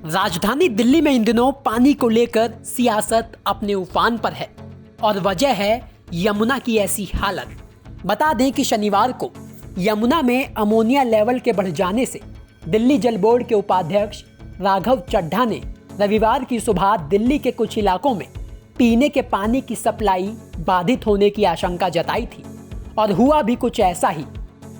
राजधानी दिल्ली में इन दिनों पानी को लेकर सियासत अपने उफान पर है और वजह है यमुना की ऐसी हालत। बता दें कि शनिवार को यमुना में अमोनिया लेवल के बढ़ जाने से दिल्ली जल बोर्ड के उपाध्यक्ष राघव चड्ढा ने रविवार की सुबह दिल्ली के कुछ इलाकों में पीने के पानी की सप्लाई बाधित होने की आशंका जताई थी और हुआ भी कुछ ऐसा ही।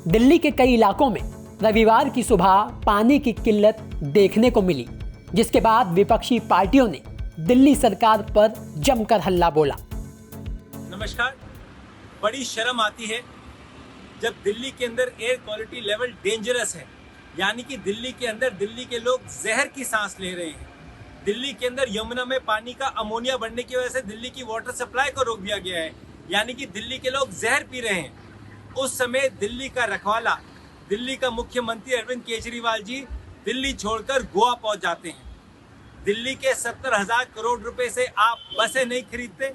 दिल्ली के कई इलाकों में रविवार की सुबह पानी की किल्लत देखने को मिली, जिसके बाद विपक्षी पार्टियों ने दिल्ली सरकार पर जमकर हल्ला बोला। नमस्कार। बड़ी शर्म आती है जब दिल्ली के अंदर एयर क्वालिटी लेवल डेंजरस है, यानी कि दिल्ली के अंदर दिल्ली के लोग जहर की सांस ले रहे हैं। दिल्ली के अंदर यमुना में पानी का अमोनिया बढ़ने की वजह से दिल्ली की वाटर सप्लाई को रोक दिया गया है, यानी कि दिल्ली के लोग जहर पी रहे हैं। उस समय दिल्ली का रखवाला, दिल्ली का मुख्यमंत्री अरविंद केजरीवाल जी दिल्ली छोड़कर गोवा पहुंच जाते हैं। दिल्ली के 70,000 करोड़ रुपए से आप बसें नहीं खरीदते,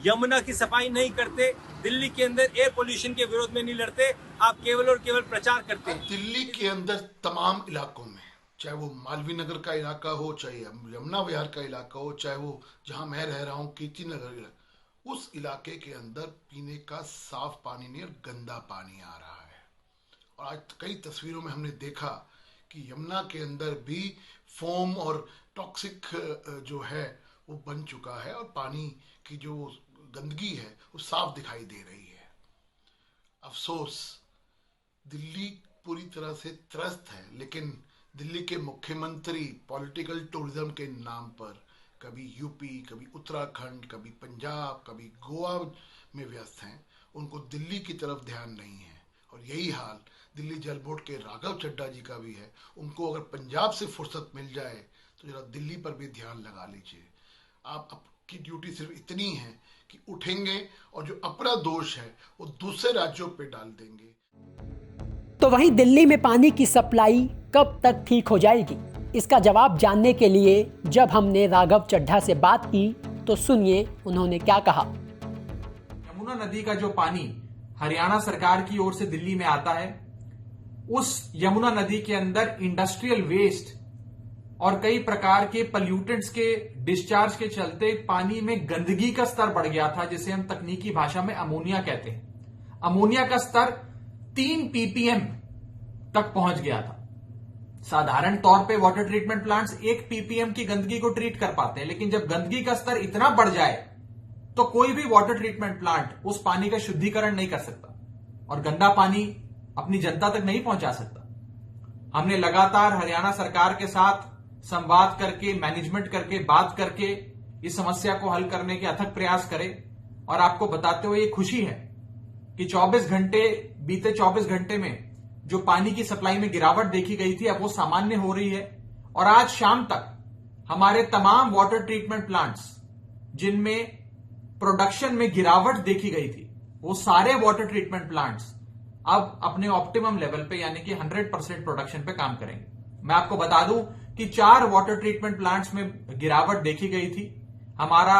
यमुना की सफाई नहीं करते, दिल्ली के अंदर एयर पोल्यूशन के विरोध में नहीं लड़ते, आप केवल और केवल प्रचार करते हैं। दिल्ली के अंदर तमाम इलाकों में, चाहे वो मालवीय नगर का इलाका हो, चाहे यमुना विहार का इलाका हो, चाहे वो जहां मैं रह रहा हूँ कीर्ति नगर इलाका, उस इलाके के अंदर पीने का साफ पानी नहीं और गंदा पानी आ रहा है। और आज कई तस्वीरों में हमने देखा कि यमुना के अंदर भी फोम और टॉक्सिक जो है वो बन चुका है और पानी की जो गंदगी है वो साफ दिखाई दे रही है। अफसोस, दिल्ली पूरी तरह से त्रस्त है, लेकिन दिल्ली के मुख्यमंत्री पॉलिटिकल टूरिज्म के नाम पर कभी यूपी, कभी उत्तराखंड, कभी पंजाब, कभी गोवा में व्यस्त हैं। उनको दिल्ली की तरफ ध्यान नहीं है और यही हाल दिल्ली जल बोर्ड के राघव चड्ढा जी का भी है। उनको अगर पंजाब से फुर्सत मिल जाए तो जरा दिल्ली पर भी ध्यान लगा लीजिए। आपकी ड्यूटी सिर्फ इतनी है कि उठेंगे और जो अपना दोष है वो दूसरे राज्यों पे डाल देंगे। तो वहीं दिल्ली में पानी की सप्लाई कब तक ठीक हो जाएगी, इसका जवाब जानने के लिए जब हमने राघव चड्ढा से बात की तो सुनिए उन्होंने क्या कहा। यमुना नदी का जो पानी हरियाणा सरकार की ओर से दिल्ली में आता है, उस यमुना नदी के अंदर इंडस्ट्रियल वेस्ट और कई प्रकार के पल्यूटेंट्स के डिस्चार्ज के चलते पानी में गंदगी का स्तर बढ़ गया था, जिसे हम तकनीकी भाषा में अमोनिया कहते हैं। अमोनिया का स्तर 3 ppm तक पहुंच गया था। साधारण तौर पे वाटर ट्रीटमेंट प्लांट्स 1 ppm की गंदगी को ट्रीट कर पाते हैं, लेकिन जब गंदगी का स्तर इतना बढ़ जाए तो कोई भी वाटर ट्रीटमेंट प्लांट उस पानी का शुद्धिकरण नहीं कर सकता और गंदा पानी अपनी जनता तक नहीं पहुंचा सकता। हमने लगातार हरियाणा सरकार के साथ संवाद करके, मैनेजमेंट करके, बात करके इस समस्या को हल करने के अथक प्रयास करे और आपको बताते हुए ये खुशी है कि बीते 24 घंटे में जो पानी की सप्लाई में गिरावट देखी गई थी अब वो सामान्य हो रही है और आज शाम तक हमारे तमाम वाटर ट्रीटमेंट प्लांट्स जिनमें प्रोडक्शन में गिरावट देखी गई थी, वो सारे वाटर ट्रीटमेंट प्लांट्स अब अपने ऑप्टिमम लेवल पे यानी कि 100% प्रोडक्शन पे काम करेंगे। मैं आपको बता दूं कि 4 वाटर ट्रीटमेंट प्लांट्स में गिरावट देखी गई थी। हमारा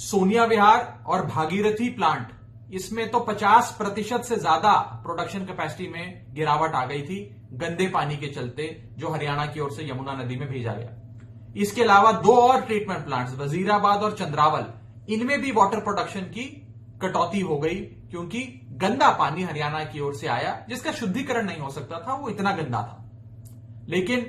सोनिया विहार और भागीरथी प्लांट, इसमें तो 50% से ज्यादा प्रोडक्शन कैपेसिटी में गिरावट आ गई थी गंदे पानी के चलते, जो हरियाणा की ओर से यमुना नदी में भेजा गया। इसके अलावा 2 और ट्रीटमेंट प्लांट्स वजीराबाद और चंद्रावल, इनमें भी वाटर प्रोडक्शन की कटौती हो गई क्योंकि गंदा पानी हरियाणा की ओर से आया जिसका शुद्धिकरण नहीं हो सकता था, वो इतना गंदा था। लेकिन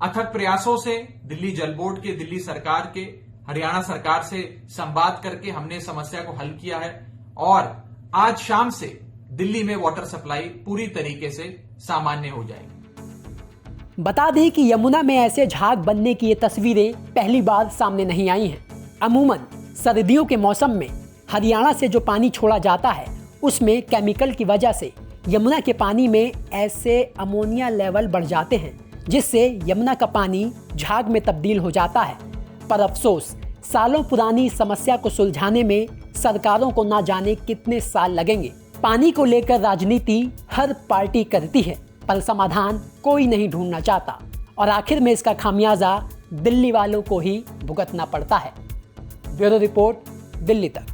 अथक प्रयासों से दिल्ली जल बोर्ड के, दिल्ली सरकार के, हरियाणा सरकार से संवाद करके हमने समस्या को हल किया है और आज शाम से दिल्ली में वाटर सप्लाई पूरी तरीके से सामान्य हो जाएगी। बता दें कि यमुना में ऐसे झाग बनने की ये तस्वीरें पहली बार सामने नहीं आई हैं। अमूमन सर्दियों के मौसम में हरियाणा से जो पानी छोड़ा जाता है उसमें केमिकल की वजह से यमुना के पानी में ऐसे अमोनिया लेवल बढ़ जाते हैं, जिससे यमुना का पानी झाग में तब्दील हो जाता है। पर अफसोस, सालों पुरानी समस्या को सुलझाने में सरकारों को ना जाने कितने साल लगेंगे। पानी को लेकर राजनीति हर पार्टी करती है, पर समाधान कोई नहीं ढूंढना चाहता और आखिर में इसका खामियाजा दिल्ली वालों को ही भुगतना पड़ता है। ब्यूरो रिपोर्ट, दिल्ली तक।